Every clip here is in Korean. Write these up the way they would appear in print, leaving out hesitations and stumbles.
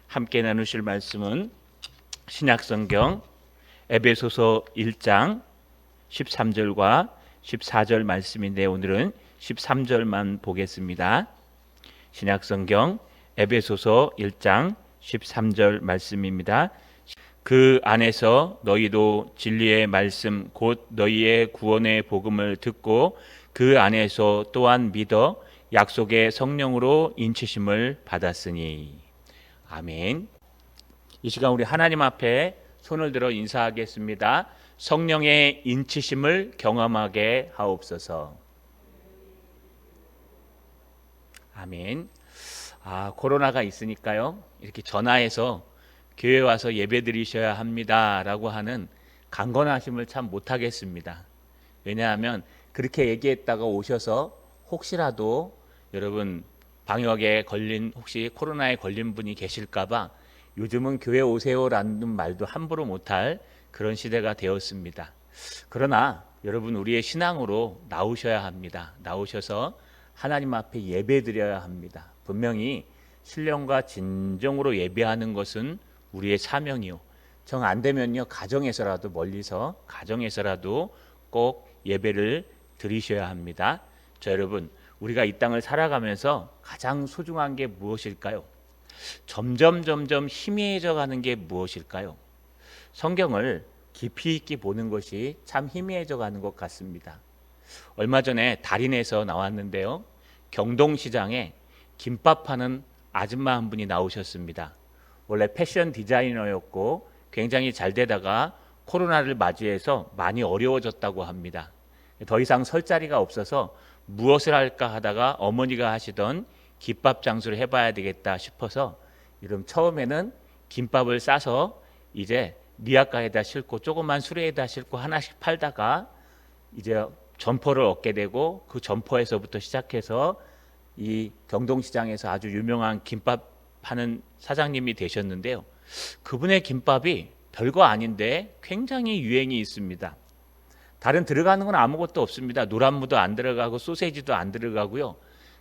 함께 나누실 말씀은 신약성경 에베소서 1장 13절과 14절 말씀인데 오늘은 13절만 보겠습니다. 신약성경 에베소서 1장 13절 말씀입니다. 그 안에서 너희도 진리의 말씀 곧 너희의 구원의 복음을 듣고 그 안에서 또한 믿어 약속의 성령으로 인치심을 받았으니. 아멘. 이 시간 우리 하나님 앞에 손을 들어 인사하겠습니다. 성령의 인치심을 경험하게 하옵소서. 아멘. 코로나가 있으니까요, 이렇게 전화해서 교회 와서 예배 드리셔야 합니다 라고 하는 강건하심을 참 못하겠습니다. 왜냐하면 그렇게 얘기했다가 오셔서 혹시라도 여러분 방역에 걸린, 혹시 코로나에 걸린 분이 계실까봐 요즘은 교회 오세요라는 말도 함부로 못할 그런 시대가 되었습니다. 그러나 여러분, 우리의 신앙으로 나오셔야 합니다. 나오셔서 하나님 앞에 예배 드려야 합니다. 분명히 신령과 진정으로 예배하는 것은 우리의 사명이요, 정 안 되면요 가정에서라도, 멀리서 가정에서라도 꼭 예배를 드리셔야 합니다. 자, 여러분, 우리가 이 땅을 살아가면서 가장 소중한 게 무엇일까요? 점점 희미해져 가는 게 무엇일까요? 성경을 깊이 있게 보는 것이 참 희미해져 가는 것 같습니다. 얼마 전에 달인에서 나왔는데요, 경동시장에 김밥 파는 아줌마 한 분이 나오셨습니다. 원래 패션 디자이너였고 굉장히 잘 되다가 코로나를 맞이해서 많이 어려워졌다고 합니다. 더 이상 설 자리가 없어서 무엇을 할까 하다가 어머니가 하시던 김밥 장수를 해봐야 되겠다 싶어서 이름 처음에는 김밥을 싸서 이제 리아카에다 싣고 조그만 수레에다 싣고 하나씩 팔다가 이제 점포를 얻게 되고, 그 점포에서부터 시작해서 이 경동시장에서 아주 유명한 김밥 파는 사장님이 되셨는데요, 그분의 김밥이 별거 아닌데 굉장히 유행이 있습니다. 다른 들어가는 건 아무것도 없습니다. 노란무도 안 들어가고 소세지도 안 들어가고요,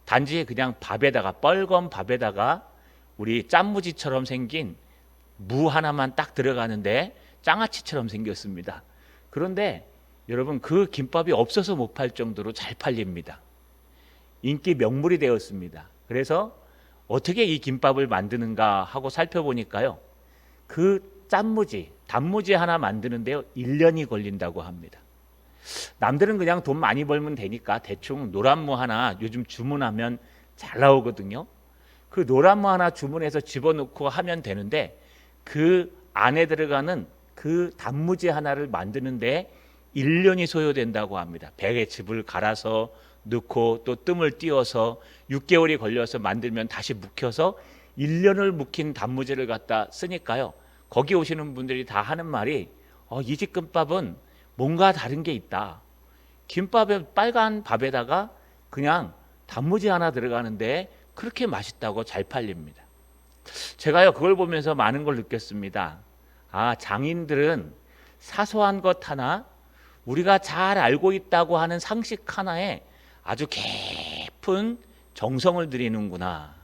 단지 그냥 밥에다가, 뻘건 밥에다가 우리 짠무지처럼 생긴 무 하나만 딱 들어가는데 장아찌처럼 생겼습니다. 그런데 여러분, 그 김밥이 없어서 못 팔 정도로 잘 팔립니다. 인기 명물이 되었습니다. 그래서 어떻게 이 김밥을 만드는가 하고 살펴보니까요, 그 짠무지, 단무지 하나 만드는데요 1년이 걸린다고 합니다. 남들은 그냥 돈 많이 벌면 되니까 대충 노란무 하나 요즘 주문하면 잘 나오거든요. 그 노란무 하나 주문해서 집어넣고 하면 되는데, 그 안에 들어가는 그 단무지 하나를 만드는데 1년이 소요된다고 합니다. 배즙을 갈아서 넣고 또 뜸을 띄워서 6개월이 걸려서 만들면 다시 묵혀서 1년을 묵힌 단무지를 갖다 쓰니까요, 거기 오시는 분들이 다 하는 말이 이 집 김밥은 뭔가 다른 게 있다. 김밥에, 빨간 밥에다가 그냥 단무지 하나 들어가는데 그렇게 맛있다고 잘 팔립니다. 제가요 그걸 보면서 많은 걸 느꼈습니다. 장인들은 사소한 것 하나, 우리가 잘 알고 있다고 하는 상식 하나에 아주 깊은 정성을 들이는구나.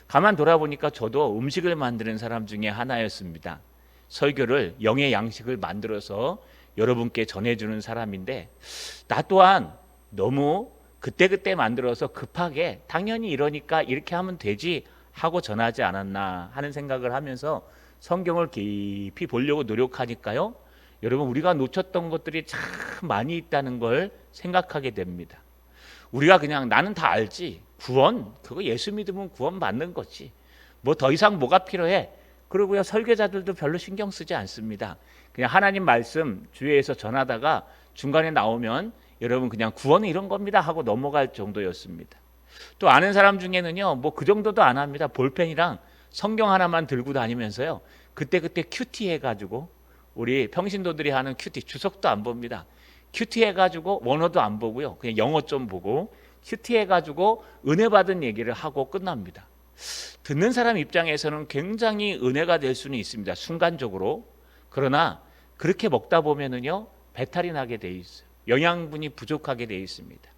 가만 돌아보니까 저도 음식을 만드는 사람 중에 하나였습니다. 설교를, 영의 양식을 만들어서 여러분께 전해주는 사람인데, 나 또한 너무 그때그때 만들어서 급하게 당연히 이러니까 이렇게 하면 되지 하고 전하지 않았나 하는 생각을 하면서 성경을 깊이 보려고 노력하니까요, 여러분, 우리가 놓쳤던 것들이 참 많이 있다는 걸 생각하게 됩니다. 우리가 그냥 나는 다 알지, 구원, 그거 예수 믿으면 구원 받는 거지, 뭐 더 이상 뭐가 필요해, 그러고요 설교자들도 별로 신경 쓰지 않습니다. 그냥 하나님 말씀 주위에서 전하다가 중간에 나오면 여러분 그냥 구원은 이런 겁니다 하고 넘어갈 정도였습니다. 또 아는 사람 중에는요, 뭐 그 정도도 안 합니다. 볼펜이랑 성경 하나만 들고 다니면서요, 그때그때 큐티 해가지고, 우리 평신도들이 하는 큐티, 주석도 안 봅니다. 큐티 해가지고 원어도 안 보고요, 그냥 영어 좀 보고 큐티 해가지고 은혜 받은 얘기를 하고 끝납니다. 듣는 사람 입장에서는 굉장히 은혜가 될 수는 있습니다, 순간적으로. 그러나 그렇게 먹다 보면은요 배탈이 나게 돼 있어요. 영양분이 부족하게 돼 있습니다.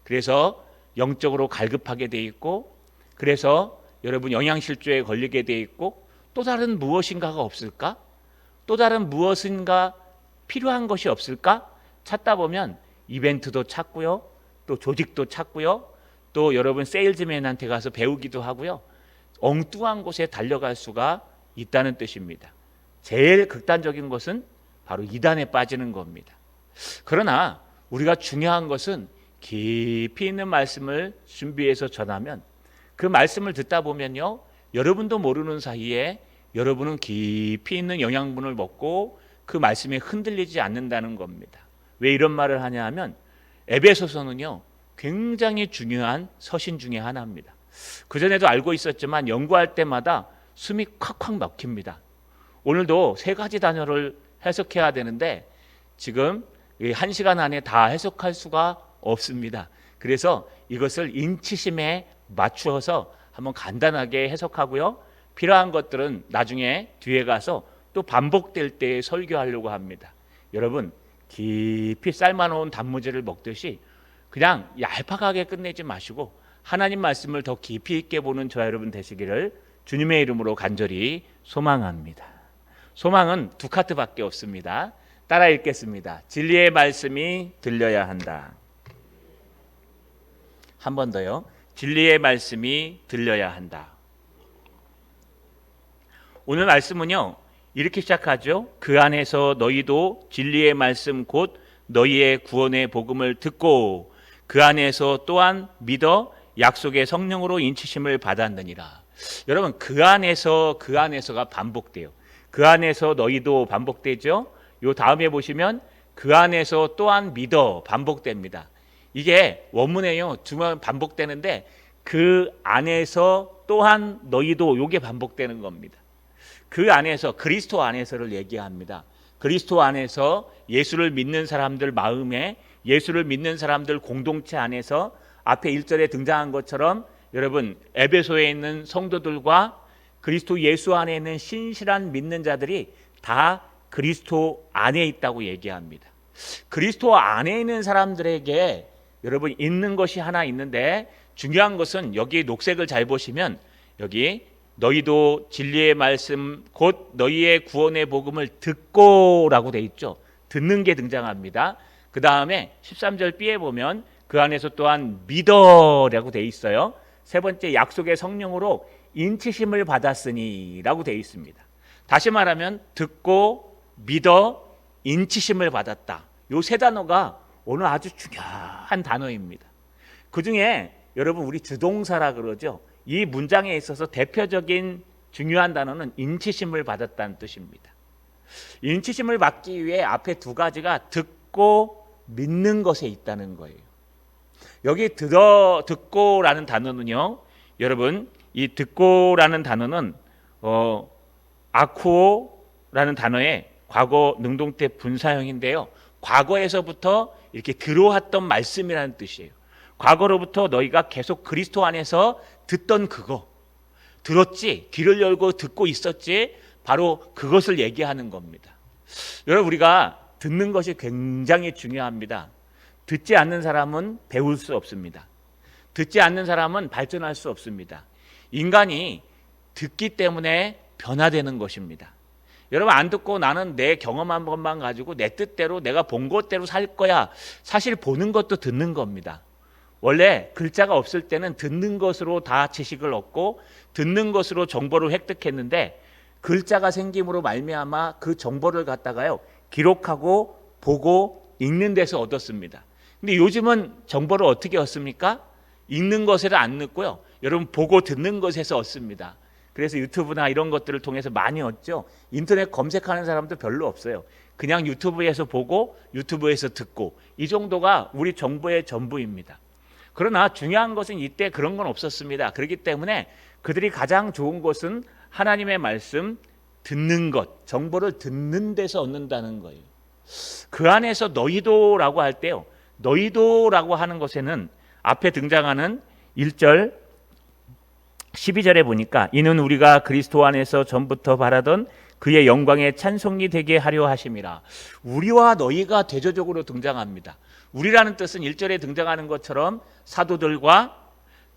그래서 영적으로 갈급하게 돼 있고, 그래서 여러분 영양실조에 걸리게 돼 있고, 또 다른 무엇인가가 없을까? 또 다른 무엇인가 필요한 것이 없을까? 찾다 보면 이벤트도 찾고요. 또 조직도 찾고요. 또 여러분 세일즈맨한테 가서 배우기도 하고요. 엉뚱한 곳에 달려갈 수가 있다는 뜻입니다. 제일 극단적인 것은 바로 이단에 빠지는 겁니다. 그러나 우리가 중요한 것은 깊이 있는 말씀을 준비해서 전하면 그 말씀을 듣다 보면요, 여러분도 모르는 사이에 여러분은 깊이 있는 영양분을 먹고 그 말씀에 흔들리지 않는다는 겁니다. 왜 이런 말을 하냐 하면 에베소서는요 굉장히 중요한 서신 중에 하나입니다. 그전에도 알고 있었지만 연구할 때마다 숨이 콱콱 막힙니다. 오늘도 세 가지 단어를 해석해야 되는데 지금 1시간 안에 다 해석할 수가 없습니다. 그래서 이것을 인치심에 맞추어서 한번 간단하게 해석하고요. 필요한 것들은 나중에 뒤에 가서 또 반복될 때 설교하려고 합니다. 여러분 깊이 삶아놓은 단무지를 먹듯이 그냥 얄팍하게 끝내지 마시고 하나님 말씀을 더 깊이 있게 보는 저와 여러분 되시기를 주님의 이름으로 간절히 소망합니다. 소망은 두 카트밖에 없습니다. 따라 읽겠습니다. 진리의 말씀이 들려야 한다. 한 번 더요. 진리의 말씀이 들려야 한다. 오늘 말씀은요 이렇게 시작하죠. 그 안에서 너희도 진리의 말씀 곧 너희의 구원의 복음을 듣고 그 안에서 또한 믿어 약속의 성령으로 인치심을 받았느니라. 여러분 그 안에서가 반복돼요. 그 안에서 너희도 반복되죠. 요 다음에 보시면 그 안에서 또한 믿어 반복됩니다. 이게 원문에요 두 번 반복되는데 그 안에서 또한 너희도 요게 반복되는 겁니다. 그 안에서 그리스도 안에서를 얘기합니다. 그리스도 안에서 예수를 믿는 사람들 마음에 예수를 믿는 사람들 공동체 안에서 앞에 1절에 등장한 것처럼 여러분 에베소에 있는 성도들과 그리스도 예수 안에 있는 신실한 믿는 자들이 다 그리스도 안에 있다고 얘기합니다. 그리스도 안에 있는 사람들에게 여러분 있는 것이 하나 있는데 중요한 것은 여기 녹색을 잘 보시면 여기 너희도 진리의 말씀 곧 너희의 구원의 복음을 듣고 라고 돼 있죠. 듣는 게 등장합니다. 그 다음에 13절 B에 보면 그 안에서 또한 믿어 라고 돼 있어요. 세 번째 약속의 성령으로 인치심을 받았으니 라고 돼 있습니다. 다시 말하면 듣고 믿어 인치심을 받았다. 요 세 단어가 오늘 아주 중요한 단어입니다. 그 중에 여러분 우리 주동사라 그러죠. 이 문장에 있어서 대표적인 중요한 단어는 인치심을 받았다는 뜻입니다. 인치심을 받기 위해 앞에 두 가지가 듣고 믿는 것에 있다는 거예요. 여기 듣고라는 단어는요. 여러분 이 듣고라는 단어는 아쿠오라는 단어의 과거 능동태 분사형인데요. 과거에서부터 이렇게 들어왔던 말씀이라는 뜻이에요. 과거로부터 너희가 계속 그리스도 안에서 듣던 그거 들었지, 귀를 열고 듣고 있었지, 바로 그것을 얘기하는 겁니다. 여러분 우리가 듣는 것이 굉장히 중요합니다. 듣지 않는 사람은 배울 수 없습니다. 듣지 않는 사람은 발전할 수 없습니다. 인간이 듣기 때문에 변화되는 것입니다. 여러분 안 듣고 나는 내 경험한 것만 가지고 내 뜻대로 내가 본 것대로 살 거야. 사실 보는 것도 듣는 겁니다. 원래 글자가 없을 때는 듣는 것으로 다 지식을 얻고 듣는 것으로 정보를 획득했는데 글자가 생김으로 말미암아 그 정보를 갖다가요 기록하고 보고 읽는 데서 얻었습니다. 근데 요즘은 정보를 어떻게 얻습니까? 읽는 것에는 안 얻고요. 여러분 보고 듣는 것에서 얻습니다. 그래서 유튜브나 이런 것들을 통해서 많이 얻죠. 인터넷 검색하는 사람도 별로 없어요. 그냥 유튜브에서 보고 유튜브에서 듣고 이 정도가 우리 정보의 전부입니다. 그러나 중요한 것은 이때 그런 건 없었습니다. 그렇기 때문에 그들이 가장 좋은 것은 하나님의 말씀 듣는 것, 정보를 듣는 데서 얻는다는 거예요. 그 안에서 너희도라고 할 때요. 너희도라고 하는 것에는 앞에 등장하는 1절 12절에 보니까 이는 우리가 그리스도 안에서 전부터 바라던 그의 영광의 찬송이 되게 하려 하심이라. 우리와 너희가 대조적으로 등장합니다. 우리라는 뜻은 1절에 등장하는 것처럼 사도들과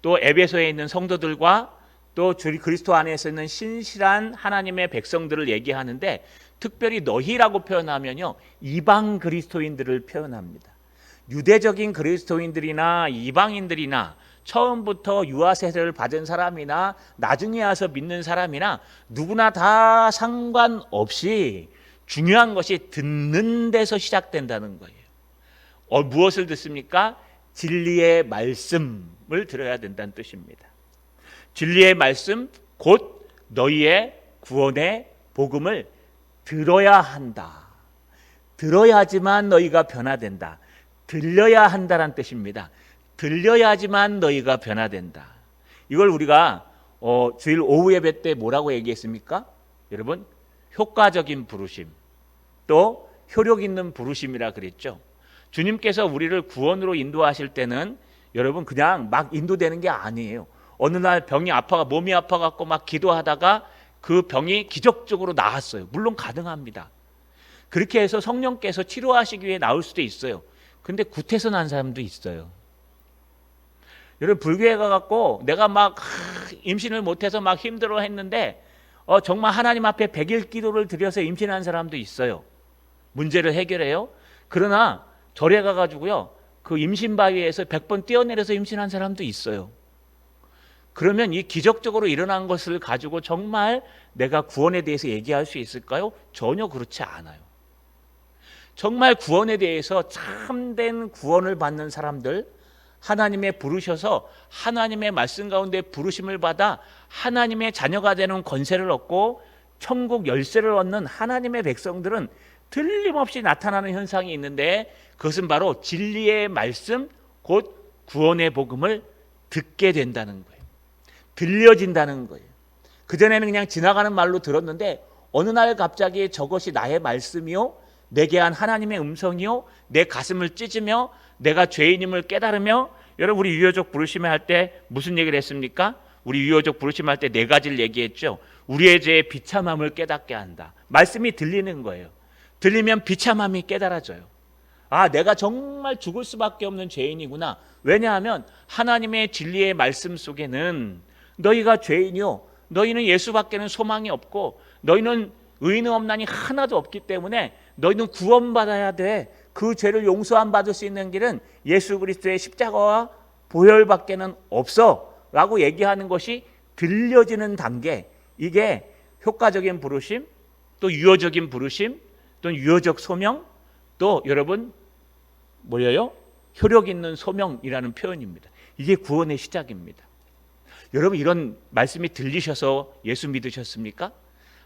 또 에베소에 있는 성도들과 또 그리스도 안에서 있는 신실한 하나님의 백성들을 얘기하는데, 특별히 너희라고 표현하면요, 이방 그리스도인들을 표현합니다. 유대적인 그리스도인들이나 이방인들이나 처음부터 유아 세례를 받은 사람이나 나중에 와서 믿는 사람이나 누구나 다 상관없이 중요한 것이 듣는 데서 시작된다는 거예요. 무엇을 듣습니까? 진리의 말씀을 들어야 된다는 뜻입니다. 진리의 말씀, 곧 너희의 구원의 복음을 들어야 한다. 들어야지만 너희가 변화된다. 들려야 한다는 뜻입니다. 들려야지만 너희가 변화된다. 이걸 우리가 주일 오후 예배 때 뭐라고 얘기했습니까? 여러분, 효과적인 부르심, 또 효력 있는 부르심이라 그랬죠. 주님께서 우리를 구원으로 인도하실 때는 여러분 그냥 막 인도되는 게 아니에요. 어느 날 몸이 아파갖고 막 기도하다가 그 병이 기적적으로 나았어요. 물론 가능합니다. 그렇게 해서 성령께서 치료하시기 위해 나올 수도 있어요. 근데 구태서 난 사람도 있어요. 여러분, 불교에 가갖고 내가 막 임신을 못해서 막 힘들어 했는데 정말 하나님 앞에 100일 기도를 드려서 임신한 사람도 있어요. 문제를 해결해요. 그러나 절에 가가지고요, 그 임신 바위에서 100번 뛰어내려서 임신한 사람도 있어요. 그러면 이 기적적으로 일어난 것을 가지고 정말 내가 구원에 대해서 얘기할 수 있을까요? 전혀 그렇지 않아요. 정말 구원에 대해서 참된 구원을 받는 사람들, 하나님의 부르셔서 하나님의 말씀 가운데 부르심을 받아 하나님의 자녀가 되는 권세를 얻고 천국 열쇠를 얻는 하나님의 백성들은 틀림없이 나타나는 현상이 있는데, 그것은 바로 진리의 말씀, 곧 구원의 복음을 듣게 된다는 거예요. 들려진다는 거예요. 그전에는 그냥 지나가는 말로 들었는데 어느 날 갑자기 저것이 나의 말씀이요, 내게 한 하나님의 음성이요, 내 가슴을 찢으며 내가 죄인임을 깨달으며. 여러분, 우리 유효적 부르심을 할 때 무슨 얘기를 했습니까? 우리 유효적 부르심 할 때 네 가지를 얘기했죠. 우리의 죄의 비참함을 깨닫게 한다. 말씀이 들리는 거예요. 들리면 비참함이 깨달아져요. 아, 내가 정말 죽을 수밖에 없는 죄인이구나. 왜냐하면 하나님의 진리의 말씀 속에는 너희가 죄인이요, 너희는 예수밖에는 소망이 없고 너희는 의인은 없나니 하나도 없기 때문에 너희는 구원받아야 돼. 그 죄를 용서함 받을 수 있는 길은 예수 그리스도의 십자가와 보혈밖에는 없어 라고 얘기하는 것이 들려지는 단계, 이게 효과적인 부르심, 또 유효적인 부르심, 또 유효적 소명, 또 여러분 뭐예요? 효력 있는 소명이라는 표현입니다. 이게 구원의 시작입니다. 여러분, 이런 말씀이 들리셔서 예수 믿으셨습니까?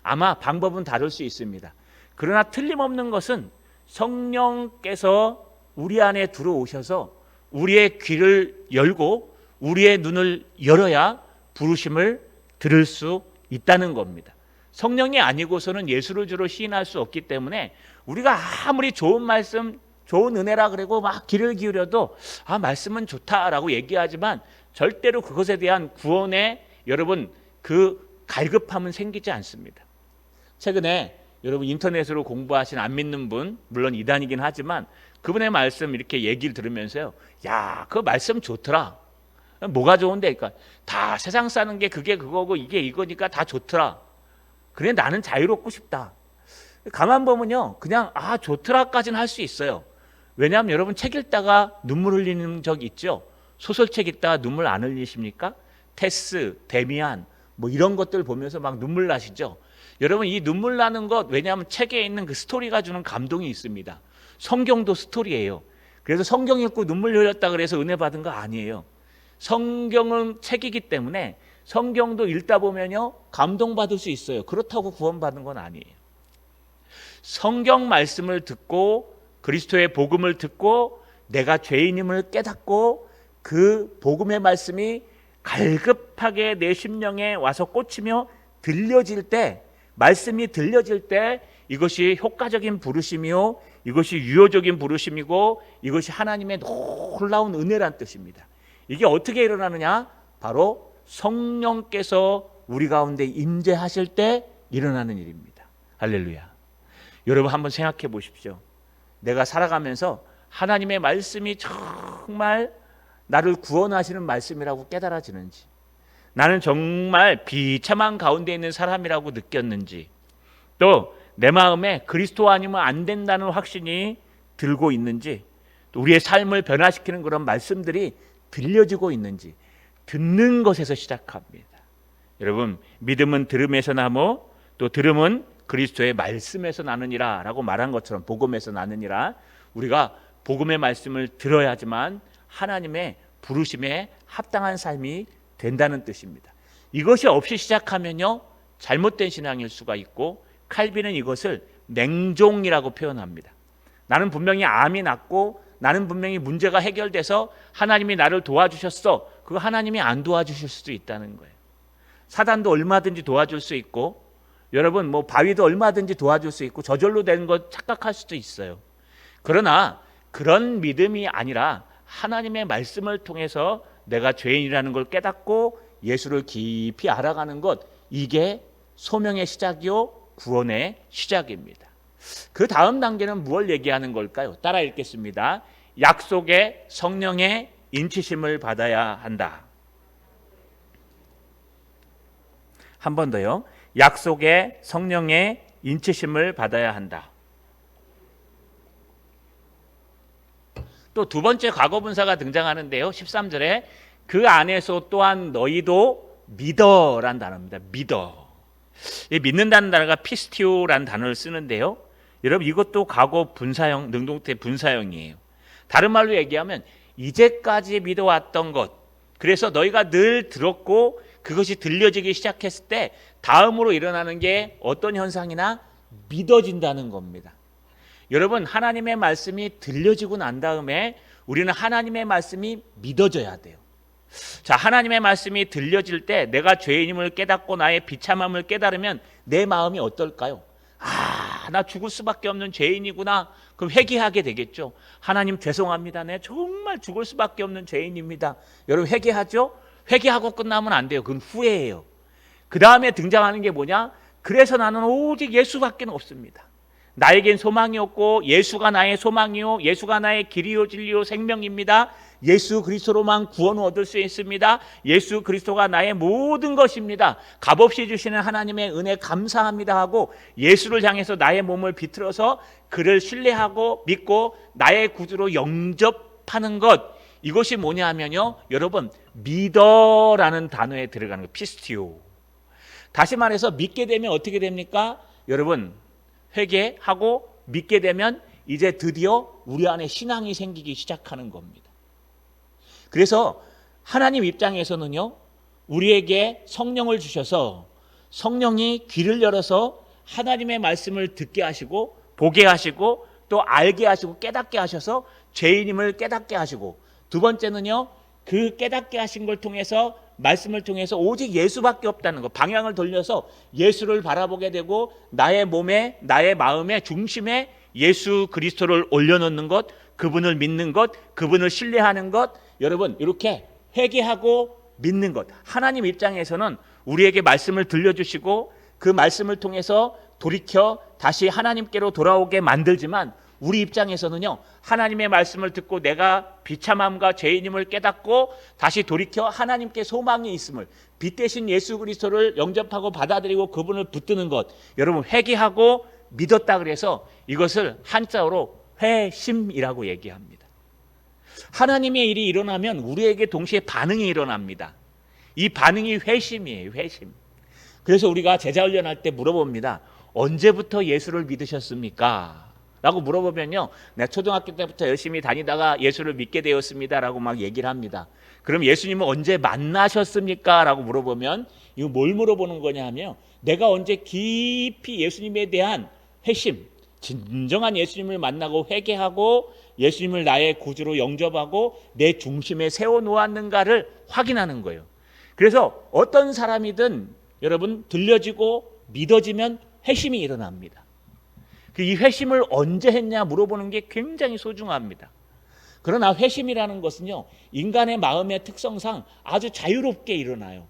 아마 방법은 다를 수 있습니다. 그러나 틀림없는 것은 성령께서 우리 안에 들어오셔서 우리의 귀를 열고 우리의 눈을 열어야 부르심을 들을 수 있다는 겁니다. 성령이 아니고서는 예수를 주로 시인할 수 없기 때문에 우리가 아무리 좋은 말씀, 좋은 은혜라 그러고 막 귀를 기울여도 말씀은 좋다라고 얘기하지만 절대로 그것에 대한 구원의 여러분 그 갈급함은 생기지 않습니다. 최근에 여러분 인터넷으로 공부하신 안 믿는 분, 물론 이단이긴 하지만 그분의 말씀 이렇게 얘기를 들으면서요, 야, 그 말씀 좋더라. 뭐가 좋은데? 그러니까 다 세상 사는 게 그게 그거고 이게 이거니까 다 좋더라. 그래, 나는 자유롭고 싶다. 가만 보면요, 그냥 좋더라까지는 할 수 있어요. 왜냐하면 여러분 책 읽다가 눈물 흘리는 적 있죠? 소설책 읽다가 눈물 안 흘리십니까? 테스, 데미안 뭐 이런 것들 보면서 막 눈물 나시죠? 여러분, 이 눈물 나는 것, 왜냐하면 책에 있는 그 스토리가 주는 감동이 있습니다. 성경도 스토리예요. 그래서 성경 읽고 눈물 흘렸다 그래서 은혜 받은 거 아니에요. 성경은 책이기 때문에 성경도 읽다 보면요, 감동받을 수 있어요. 그렇다고 구원받은 건 아니에요. 성경 말씀을 듣고 그리스도의 복음을 듣고 내가 죄인임을 깨닫고 그 복음의 말씀이 갈급하게 내 심령에 와서 꽂히며 들려질 때, 말씀이 들려질 때 이것이 효과적인 부르심이요, 이것이 유효적인 부르심이고 이것이 하나님의 놀라운 은혜란 뜻입니다. 이게 어떻게 일어나느냐? 바로 성령께서 우리 가운데 임재하실 때 일어나는 일입니다. 할렐루야. 여러분 한번 생각해 보십시오. 내가 살아가면서 하나님의 말씀이 정말 나를 구원하시는 말씀이라고 깨달아지는지, 나는 정말 비참한 가운데 있는 사람이라고 느꼈는지, 또 내 마음에 그리스도 아니면 안 된다는 확신이 들고 있는지, 또 우리의 삶을 변화시키는 그런 말씀들이 들려지고 있는지, 듣는 것에서 시작합니다. 여러분, 믿음은 들음에서 나고 또 들음은 그리스도의 말씀에서 나느니라 라고 말한 것처럼, 복음에서 나느니라, 우리가 복음의 말씀을 들어야지만 하나님의 부르심에 합당한 삶이 된다는 뜻입니다. 이것이 없이 시작하면요, 잘못된 신앙일 수가 있고, 칼빈은 이것을 냉종이라고 표현합니다. 나는 분명히 암이 낫고 나는 분명히 문제가 해결돼서 하나님이 나를 도와주셨어. 그거 하나님이 안 도와주실 수도 있다는 거예요. 사단도 얼마든지 도와줄 수 있고, 여러분 뭐 바위도 얼마든지 도와줄 수 있고, 저절로 되는 것 착각할 수도 있어요. 그러나 그런 믿음이 아니라 하나님의 말씀을 통해서 내가 죄인이라는 걸 깨닫고 예수를 깊이 알아가는 것, 이게 소명의 시작이요 구원의 시작입니다. 그 다음 단계는 무엇을 얘기하는 걸까요? 따라 읽겠습니다. 약속의 성령의 인치심을 받아야 한다. 한 번 더요. 약속의 성령의 인치심을 받아야 한다. 또 두 번째 과거분사가 등장하는데요. 13절에 그 안에서 또한 너희도 믿어라는 단어입니다. 믿어. 이 믿는다는 단어가 피스티오라는 단어를 쓰는데요. 여러분, 이것도 과거 분사형, 능동태 분사형이에요. 다른 말로 얘기하면 이제까지 믿어왔던 것, 그래서 너희가 늘 들었고 그것이 들려지기 시작했을 때 다음으로 일어나는 게 어떤 현상이나 믿어진다는 겁니다. 여러분, 하나님의 말씀이 들려지고 난 다음에 우리는 하나님의 말씀이 믿어져야 돼요. 자, 하나님의 말씀이 들려질 때 내가 죄인임을 깨닫고 나의 비참함을 깨달으면 내 마음이 어떨까요? 나 죽을 수밖에 없는 죄인이구나. 그럼 회개하게 되겠죠. 하나님 죄송합니다. 내 정말 죽을 수밖에 없는 죄인입니다. 여러분, 회개하죠? 회개하고 끝나면 안 돼요. 그건 후회예요. 그 다음에 등장하는 게 뭐냐? 그래서 나는 오직 예수밖에 없습니다. 나에겐 소망이 없고 예수가 나의 소망이요, 예수가 나의 길이요 진리요 생명입니다. 예수 그리스도로만 구원을 얻을 수 있습니다. 예수 그리스도가 나의 모든 것입니다. 값없이 주시는 하나님의 은혜 감사합니다 하고 예수를 향해서 나의 몸을 비틀어서 그를 신뢰하고 믿고 나의 구주로 영접하는 것, 이것이 뭐냐 하면요, 여러분, 믿어라는 단어에 들어가는 거, 피스티오. 다시 말해서 믿게 되면 어떻게 됩니까? 여러분, 회개하고 믿게 되면 이제 드디어 우리 안에 신앙이 생기기 시작하는 겁니다. 그래서 하나님 입장에서는요, 우리에게 성령을 주셔서 성령이 귀를 열어서 하나님의 말씀을 듣게 하시고 보게 하시고 또 알게 하시고 깨닫게 하셔서 죄인임을 깨닫게 하시고, 두 번째는요, 그 깨닫게 하신 걸 통해서, 말씀을 통해서 오직 예수밖에 없다는 것, 방향을 돌려서 예수를 바라보게 되고 나의 몸에, 나의 마음의 중심에 예수 그리스도를 올려놓는 것, 그분을 믿는 것, 그분을 신뢰하는 것, 여러분, 이렇게 회개하고 믿는 것. 하나님 입장에서는 우리에게 말씀을 들려주시고 그 말씀을 통해서 돌이켜 다시 하나님께로 돌아오게 만들지만, 우리 입장에서는요, 하나님의 말씀을 듣고 내가 비참함과 죄인임을 깨닫고 다시 돌이켜 하나님께 소망이 있음을, 빛 대신 예수 그리스도를 영접하고 받아들이고 그분을 붙드는 것, 여러분, 회개하고 믿었다 그래서 이것을 한자어로 회심이라고 얘기합니다. 하나님의 일이 일어나면 우리에게 동시에 반응이 일어납니다. 이 반응이 회심이에요. 회심. 그래서 우리가 제자 훈련할 때 물어봅니다. 언제부터 예수를 믿으셨습니까? 라고 물어보면요, 내가 초등학교 때부터 열심히 다니다가 예수를 믿게 되었습니다 라고 막 얘기를 합니다. 그럼 예수님은 언제 만나셨습니까? 라고 물어보면 이거 뭘 물어보는 거냐 하면, 내가 언제 깊이 예수님에 대한 회심, 진정한 예수님을 만나고 회개하고 예수님을 나의 구주로 영접하고 내 중심에 세워놓았는가를 확인하는 거예요. 그래서 어떤 사람이든 여러분, 들려지고 믿어지면 회심이 일어납니다. 이 회심을 언제 했냐 물어보는 게 굉장히 소중합니다. 그러나 회심이라는 것은요, 인간의 마음의 특성상 아주 자유롭게 일어나요.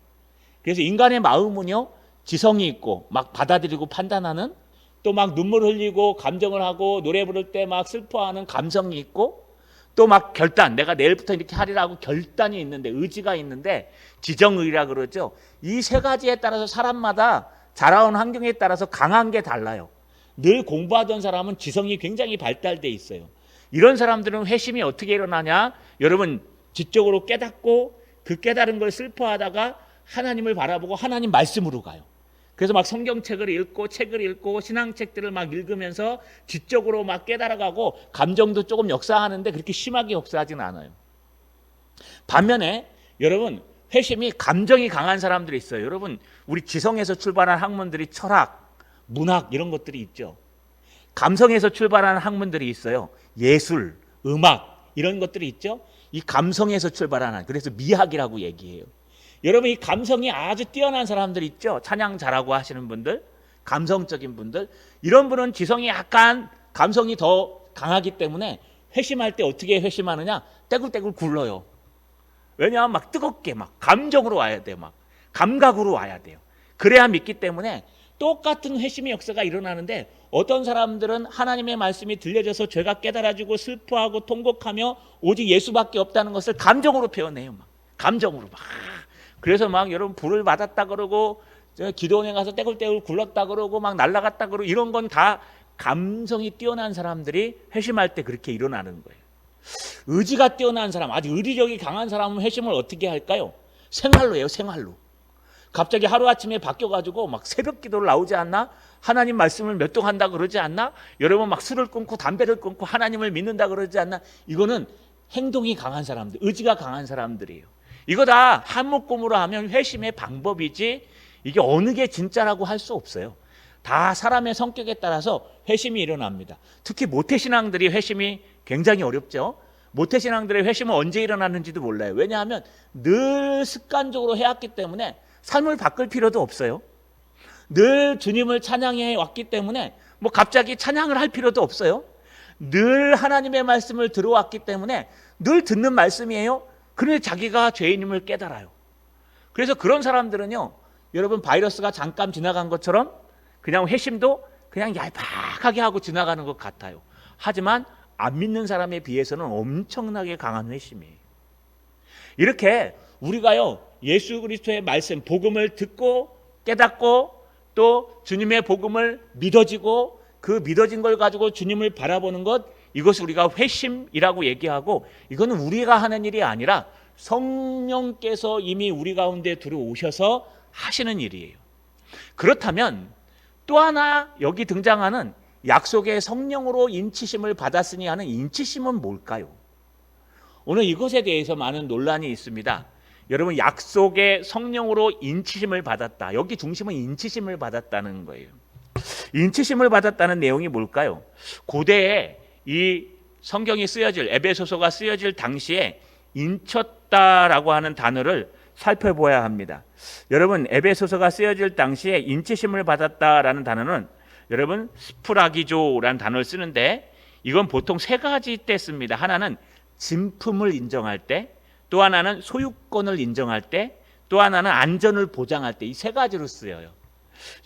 그래서 인간의 마음은요, 지성이 있고 막 받아들이고 판단하는, 또 막 눈물 흘리고 감정을 하고 노래 부를 때 막 슬퍼하는 감성이 있고, 또 막 결단, 내가 내일부터 이렇게 하리라고 결단이 있는데, 의지가 있는데, 지정의라 그러죠. 이 세 가지에 따라서 사람마다 자라온 환경에 따라서 강한 게 달라요. 늘 공부하던 사람은 지성이 굉장히 발달돼 있어요. 이런 사람들은 회심이 어떻게 일어나냐? 여러분, 지적으로 깨닫고 그 깨달은 걸 슬퍼하다가 하나님을 바라보고 하나님 말씀으로 가요. 그래서 막 성경책을 읽고 책을 읽고 신앙책들을 막 읽으면서 지적으로 막 깨달아가고 감정도 조금 역사하는데 그렇게 심하게 역사하지는 않아요. 반면에 여러분, 회심이 감정이 강한 사람들이 있어요. 여러분, 우리 지성에서 출발한 학문들이 철학, 문학 이런 것들이 있죠. 감성에서 출발하는 학문들이 있어요. 예술, 음악 이런 것들이 있죠. 이 감성에서 출발하는, 그래서 미학이라고 얘기해요. 여러분, 이 감성이 아주 뛰어난 사람들 있죠. 찬양 잘하고 하시는 분들, 감성적인 분들, 이런 분은 지성이 약간 감성이 더 강하기 때문에 회심할 때 어떻게 회심하느냐? 떼굴떼굴 굴러요. 왜냐하면 막 뜨겁게 막 감정으로 와야 돼요. 막 감각으로 와야 돼요. 그래야 믿기 때문에 똑같은 회심의 역사가 일어나는데, 어떤 사람들은 하나님의 말씀이 들려져서 죄가 깨달아지고 슬퍼하고 통곡하며 오직 예수밖에 없다는 것을 감정으로 표현해요. 막 감정으로 막. 그래서 막 여러분 불을 받았다 그러고 기도원에 가서 떼굴떼굴 굴렀다 그러고 막 날아갔다 그러고, 이런 건 다 감성이 뛰어난 사람들이 회심할 때 그렇게 일어나는 거예요. 의지가 뛰어난 사람, 아주 의리력이 강한 사람은 회심을 어떻게 할까요? 생활로 해요. 생활로. 갑자기 하루아침에 바뀌어가지고 막 새벽 기도를 나오지 않나? 하나님 말씀을 몇 동 한다 그러지 않나? 여러분 막 술을 끊고 담배를 끊고 하나님을 믿는다 그러지 않나? 이거는 행동이 강한 사람들, 의지가 강한 사람들이에요. 이거 다 한묶음으로 하면 회심의 방법이지, 이게 어느 게 진짜라고 할 수 없어요. 다 사람의 성격에 따라서 회심이 일어납니다. 특히 모태신앙들이 회심이 굉장히 어렵죠. 모태신앙들의 회심은 언제 일어나는지도 몰라요. 왜냐하면 늘 습관적으로 해왔기 때문에 삶을 바꿀 필요도 없어요. 늘 주님을 찬양해 왔기 때문에 뭐 갑자기 찬양을 할 필요도 없어요. 늘 하나님의 말씀을 들어왔기 때문에 늘 듣는 말씀이에요. 그런데 자기가 죄인임을 깨달아요. 그래서 그런 사람들은요, 여러분 바이러스가 잠깐 지나간 것처럼 그냥 회심도 그냥 얄팍하게 하고 지나가는 것 같아요. 하지만 안 믿는 사람에 비해서는 엄청나게 강한 회심이에요. 이렇게 우리가요, 예수 그리스도의 말씀, 복음을 듣고 깨닫고 또 주님의 복음을 믿어지고 그 믿어진 걸 가지고 주님을 바라보는 것, 이것을 우리가 회심이라고 얘기하고, 이거는 우리가 하는 일이 아니라 성령께서 이미 우리 가운데 들어오셔서 하시는 일이에요. 그렇다면 또 하나 여기 등장하는 약속의 성령으로 인치심을 받았으니 하는 인치심은 뭘까요? 오늘 이것에 대해서 많은 논란이 있습니다. 여러분, 약속의 성령으로 인치심을 받았다. 여기 중심은 인치심을 받았다는 거예요. 인치심을 받았다는 내용이 뭘까요? 고대에 이 성경이 쓰여질, 에베소서가 쓰여질 당시에 인쳤다라고 하는 단어를 살펴보아야 합니다. 여러분, 에베소서가 쓰여질 당시에 인치심을 받았다라는 단어는 여러분 스프라기조라는 단어를 쓰는데, 이건 보통 세 가지 때 씁니다. 하나는 진품을 인정할 때, 또 하나는 소유권을 인정할 때, 또 하나는 안전을 보장할 때, 이 세 가지로 쓰여요.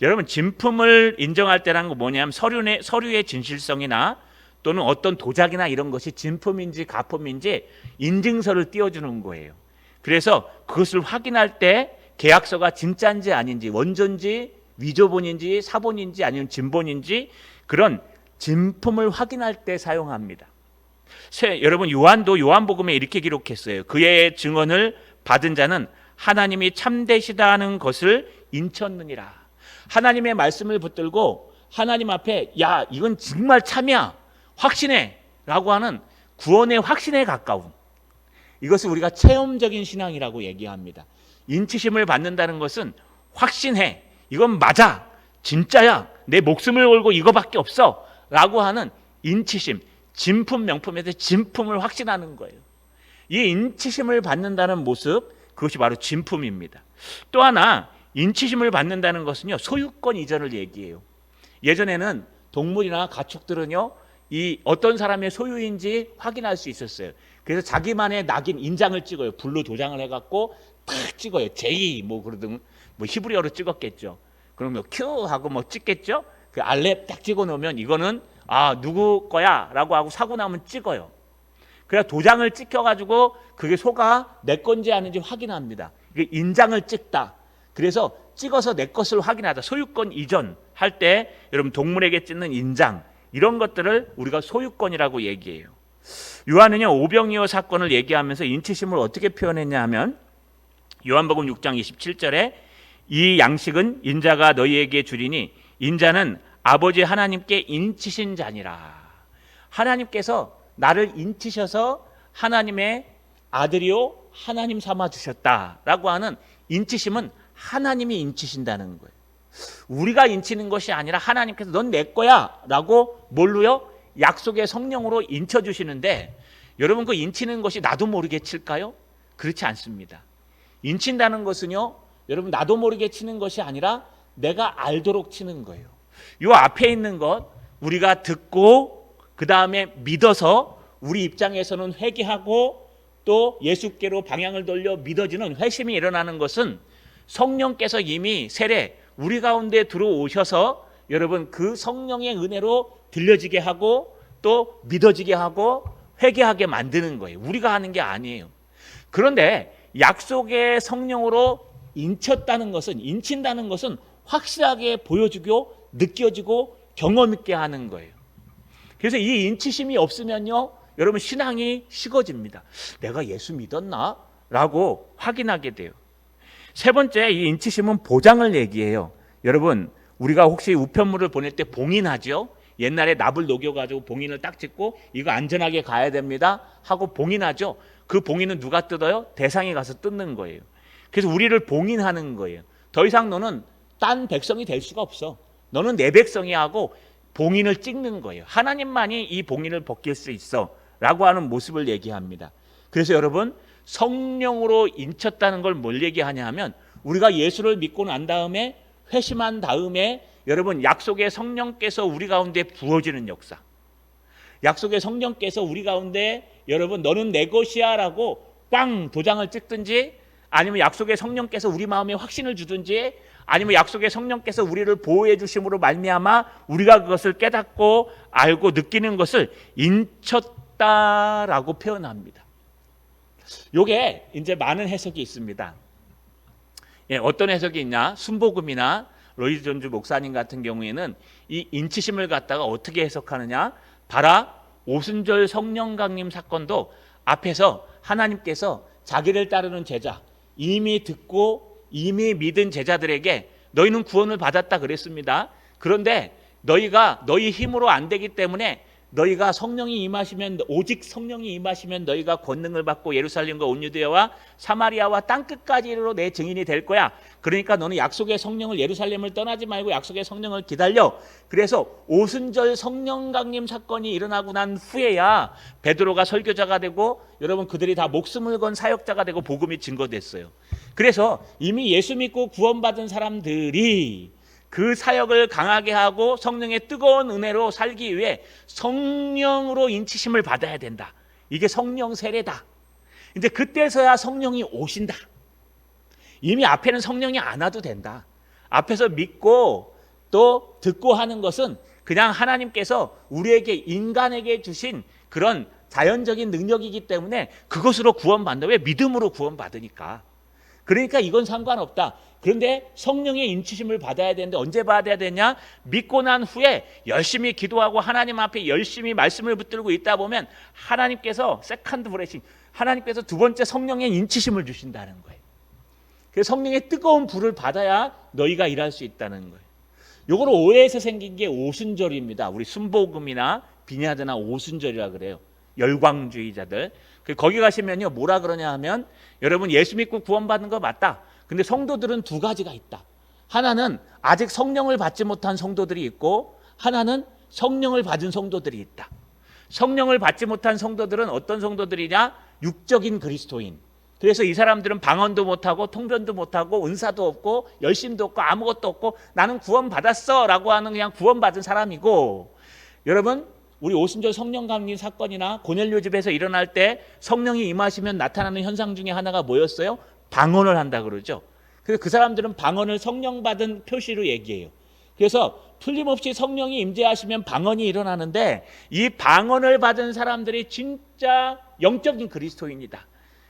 여러분, 진품을 인정할 때라는 건 뭐냐면 서류의 진실성이나 또는 어떤 도자기나 이런 것이 진품인지 가품인지 인증서를 띄워주는 거예요. 그래서 그것을 확인할 때 계약서가 진짜인지 아닌지, 원조인지 위조본인지 사본인지 아니면 진본인지, 그런 진품을 확인할 때 사용합니다. 여러분, 요한도 요한복음에 이렇게 기록했어요. 그의 증언을 받은 자는 하나님이 참되시다는 것을 인쳤느니라. 하나님의 말씀을 붙들고 하나님 앞에 야, 이건 정말 참이야, 확신해 라고 하는 구원의 확신에 가까운, 이것을 우리가 체험적인 신앙이라고 얘기합니다. 인치심을 받는다는 것은 확신해, 이건 맞아, 진짜야, 내 목숨을 걸고 이거밖에 없어 라고 하는 인치심, 진품 명품에서 진품을 확신하는 거예요. 이 인치심을 받는다는 모습, 그것이 바로 진품입니다. 또 하나, 인치심을 받는다는 것은요, 소유권 이전을 얘기해요. 예전에는 동물이나 가축들은요, 이 어떤 사람의 소유인지 확인할 수 있었어요. 그래서 자기만의 낙인, 인장을 찍어요. 불로 도장을 해갖고 탁 찍어요. 제이 뭐 그러든 뭐 히브리어로 찍었겠죠. 그러면 큐 하고 뭐 찍겠죠. 그 알렙 딱 찍어 놓으면 이거는 아 누구 거야라고 하고 사고 나면 찍어요. 그래야 도장을 찍혀가지고 그게 소가 내 건지 아닌지 확인합니다. 이게 인장을 찍다. 그래서 찍어서 내 것을 확인하다. 소유권 이전 할 때 여러분 동물에게 찍는 인장 이런 것들을 우리가 소유권이라고 얘기해요. 요한은요 오병이어 사건을 얘기하면서 인치심을 어떻게 표현했냐 하면 요한복음 6장 27절에 이 양식은 인자가 너희에게 주리니 인자는 아버지 하나님께 인치신 자니라. 하나님께서 나를 인치셔서 하나님의 아들이요 하나님 삼아 주셨다라고 하는 인치심은 하나님이 인치신다는 거예요. 우리가 인치는 것이 아니라 하나님께서 넌 내 거야 라고 뭘로요? 약속의 성령으로 인쳐주시는데 여러분 그 인치는 것이 나도 모르게 칠까요? 그렇지 않습니다. 인친다는 것은요 여러분 나도 모르게 치는 것이 아니라 내가 알도록 치는 거예요. 이 앞에 있는 것 우리가 듣고 그 다음에 믿어서 우리 입장에서는 회개하고 또 예수께로 방향을 돌려 믿어지는 회심이 일어나는 것은 성령께서 이미 세례 우리 가운데 들어오셔서 여러분 그 성령의 은혜로 들려지게 하고 또 믿어지게 하고 회개하게 만드는 거예요. 우리가 하는 게 아니에요. 그런데 약속의 성령으로 인친다는 것은 확실하게 보여주고 느껴지고 경험 있게 하는 거예요. 그래서 이 인치심이 없으면요 여러분 신앙이 식어집니다. 내가 예수 믿었나? 라고 확인하게 돼요. 세 번째 이 인치심은 보장을 얘기해요. 여러분 우리가 혹시 우편물을 보낼 때 봉인하죠. 옛날에 납을 녹여가지고 봉인을 딱 찍고 이거 안전하게 가야 됩니다 하고 봉인하죠. 그 봉인은 누가 뜯어요? 대상이 가서 뜯는 거예요. 그래서 우리를 봉인하는 거예요. 더 이상 너는 딴 백성이 될 수가 없어. 너는 내 백성이 하고 봉인을 찍는 거예요. 하나님만이 이 봉인을 벗길 수 있어 라고 하는 모습을 얘기합니다. 그래서 여러분 성령으로 인쳤다는 걸 뭘 얘기하냐 하면 우리가 예수를 믿고 난 다음에 회심한 다음에 여러분 약속의 성령께서 우리 가운데 부어지는 역사, 약속의 성령께서 우리 가운데 여러분 너는 내 것이야 라고 꽝 도장을 찍든지 아니면 약속의 성령께서 우리 마음에 확신을 주든지 아니면 약속의 성령께서 우리를 보호해 주심으로 말미암아 우리가 그것을 깨닫고 알고 느끼는 것을 인쳤다라고 표현합니다. 요게 이제 많은 해석이 있습니다. 예, 어떤 해석이 있냐? 순복음이나 로이드 존즈 목사님 같은 경우에는 이 인치심을 갖다가 어떻게 해석하느냐? 바라 오순절 성령 강림 사건도 앞에서 하나님께서 자기를 따르는 제자, 이미 듣고 이미 믿은 제자들에게 너희는 구원을 받았다 그랬습니다. 그런데 너희가 너희 힘으로 안 되기 때문에 너희가 성령이 임하시면 오직 성령이 임하시면 너희가 권능을 받고 예루살렘과 온 유대와 사마리아와 땅끝까지 이르러 내 증인이 될 거야. 그러니까 너는 약속의 성령을 예루살렘을 떠나지 말고 약속의 성령을 기다려. 그래서 오순절 성령 강림 사건이 일어나고 난 후에야 베드로가 설교자가 되고 여러분 그들이 다 목숨을 건 사역자가 되고 복음이 증거됐어요. 그래서 이미 예수 믿고 구원받은 사람들이 그 사역을 강하게 하고 성령의 뜨거운 은혜로 살기 위해 성령으로 인치심을 받아야 된다. 이게 성령 세례다. 이제 그때서야 성령이 오신다. 이미 앞에는 성령이 안 와도 된다. 앞에서 믿고 또 듣고 하는 것은 그냥 하나님께서 우리에게 인간에게 주신 그런 자연적인 능력이기 때문에 그것으로 구원받는다. 왜? 믿음으로 구원받으니까. 그러니까 이건 상관없다. 그런데 성령의 인치심을 받아야 되는데 언제 받아야 되냐? 믿고 난 후에 열심히 기도하고 하나님 앞에 열심히 말씀을 붙들고 있다 보면 하나님께서 세컨드 브레싱, 하나님께서 두 번째 성령의 인치심을 주신다는 거예요. 그래서 성령의 뜨거운 불을 받아야 너희가 일할 수 있다는 거예요. 요거를 오해해서 생긴 게 오순절입니다. 우리 순복음이나 비냐드나 오순절이라 그래요. 열광주의자들. 거기 가시면요 뭐라 그러냐 하면 여러분 예수 믿고 구원받는 거 맞다. 근데 성도들은 두 가지가 있다. 하나는 아직 성령을 받지 못한 성도들이 있고 하나는 성령을 받은 성도들이 있다. 성령을 받지 못한 성도들은 어떤 성도들이냐? 육적인 그리스도인. 그래서 이 사람들은 방언도 못하고 통변도 못하고 은사도 없고 열심도 없고 아무것도 없고 나는 구원받았어 라고 하는 그냥 구원받은 사람이고, 여러분 우리 오순절 성령 강림 사건이나 고넬료 집에서 일어날 때 성령이 임하시면 나타나는 현상 중에 하나가 뭐였어요? 방언을 한다 그러죠. 그래서 그 사람들은 방언을 성령 받은 표시로 얘기해요. 그래서 틀림없이 성령이 임재하시면 방언이 일어나는데 이 방언을 받은 사람들이 진짜 영적인 그리스도인이다.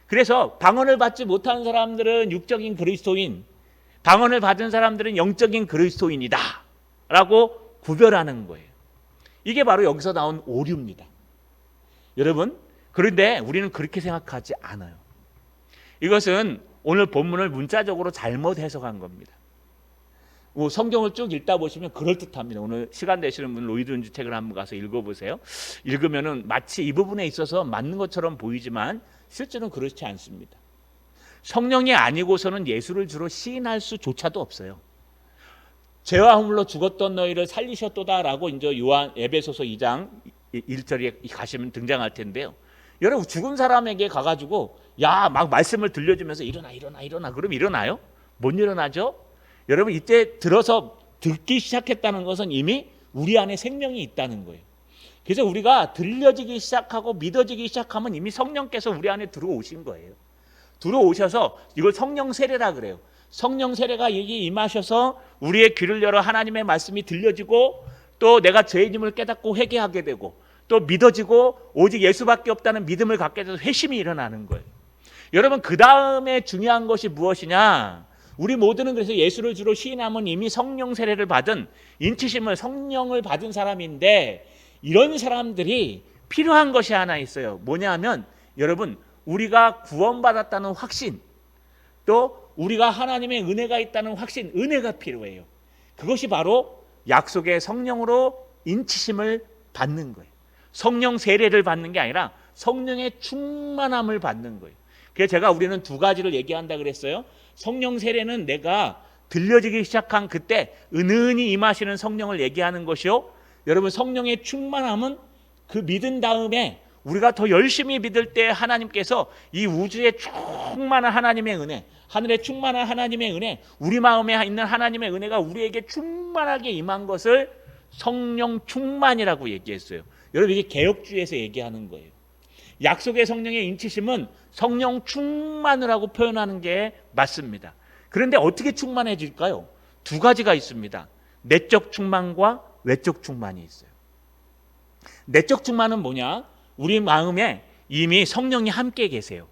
그래서 방언을 받지 못한 사람들은 육적인 그리스도인, 방언을 받은 사람들은 영적인 그리스도인이다 라고 구별하는 거예요. 이게 바로 여기서 나온 오류입니다. 여러분, 그런데 우리는 그렇게 생각하지 않아요. 이것은 오늘 본문을 문자적으로 잘못 해석한 겁니다. 성경을 쭉 읽다 보시면 그럴듯합니다. 오늘 시간 되시는 분 로이드 책을 한번 가서 읽어보세요. 읽으면은 마치 이 부분에 있어서 맞는 것처럼 보이지만 실제로는 그렇지 않습니다. 성령이 아니고서는 예수를 주로 시인할 수조차도 없어요. 죄와 허물로 죽었던 너희를 살리셨도다라고 이제 요한 에베소서 2장 1절에 가시면 등장할 텐데요. 여러분, 죽은 사람에게 가가지고 막 말씀을 들려주면서 일어나 그럼 일어나요? 못 일어나죠? 여러분, 이때 들어서 듣기 시작했다는 것은 이미 우리 안에 생명이 있다는 거예요. 그래서 우리가 들려지기 시작하고 믿어지기 시작하면 이미 성령께서 우리 안에 들어오신 거예요. 들어오셔서 이걸 성령 세례라 그래요. 성령 세례가 여기 임하셔서 우리의 귀를 열어 하나님의 말씀이 들려지고 또 내가 죄인임을 깨닫고 회개하게 되고 또 믿어지고 오직 예수밖에 없다는 믿음을 갖게 돼서 회심이 일어나는 거예요. 여러분, 그 다음에 중요한 것이 무엇이냐? 우리 모두는 그래서 예수를 주로 시인하면 이미 성령 세례를 받은 인치심을 성령을 받은 사람인데 이런 사람들이 필요한 것이 하나 있어요. 뭐냐 하면 여러분, 우리가 구원받았다는 확신, 또 우리가 하나님의 은혜가 있다는 확신, 은혜가 필요해요. 그것이 바로 약속의 성령으로 인치심을 받는 거예요. 성령 세례를 받는 게 아니라 성령의 충만함을 받는 거예요. 그래서 제가 우리는 두 가지를 얘기한다 그랬어요. 성령 세례는 내가 들려지기 시작한 그때 은은히 임하시는 성령을 얘기하는 것이요. 여러분, 성령의 충만함은 그 믿은 다음에 우리가 더 열심히 믿을 때 하나님께서 이 우주에 충만한 하나님의 은혜, 하늘에 충만한 하나님의 은혜, 우리 마음에 있는 하나님의 은혜가 우리에게 충만하게 임한 것을 성령 충만이라고 얘기했어요. 여러분, 이게 개혁주의에서 얘기하는 거예요. 약속의 성령의 인치심은 성령 충만이라고 표현하는 게 맞습니다. 그런데 어떻게 충만해질까요? 두 가지가 있습니다. 내적 충만과 외적 충만이 있어요. 내적 충만은 뭐냐? 우리 마음에 이미 성령이 함께 계세요.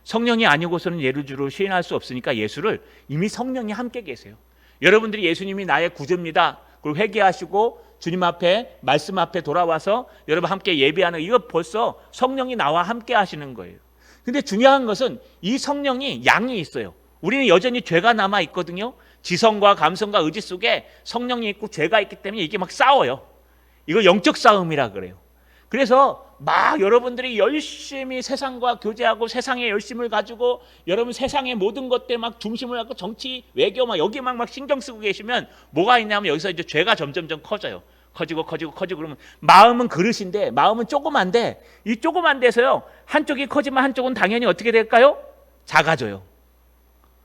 성령이 아니고서는 예를 주로 시인할 수 없으니까 예수를 이미 성령이 함께 계세요. 여러분들이 예수님이 나의 구주입니다. 그리고 회개하시고 주님 앞에 말씀 앞에 돌아와서 여러분 함께 예배하는, 이거 벌써 성령이 나와 함께 하시는 거예요. 근데 중요한 것은 이 성령이 양이 있어요. 우리는 여전히 죄가 남아 있거든요. 지성과 감성과 의지 속에 성령이 있고 죄가 있기 때문에 이게 막 싸워요. 이거 영적 싸움이라 그래요. 그래서 막 여러분들이 열심히 세상과 교제하고 세상의 열심을 가지고 여러분 세상의 모든 것들 막 중심을 갖고 정치, 외교 막 여기만 막 신경 쓰고 계시면 뭐가 있냐면 여기서 이제 죄가 점점점 커져요. 커지고 그러면 마음은 그릇인데 마음은 조그만데 이 조그만 데서요 한쪽이 커지면 한쪽은 당연히 어떻게 될까요? 작아져요.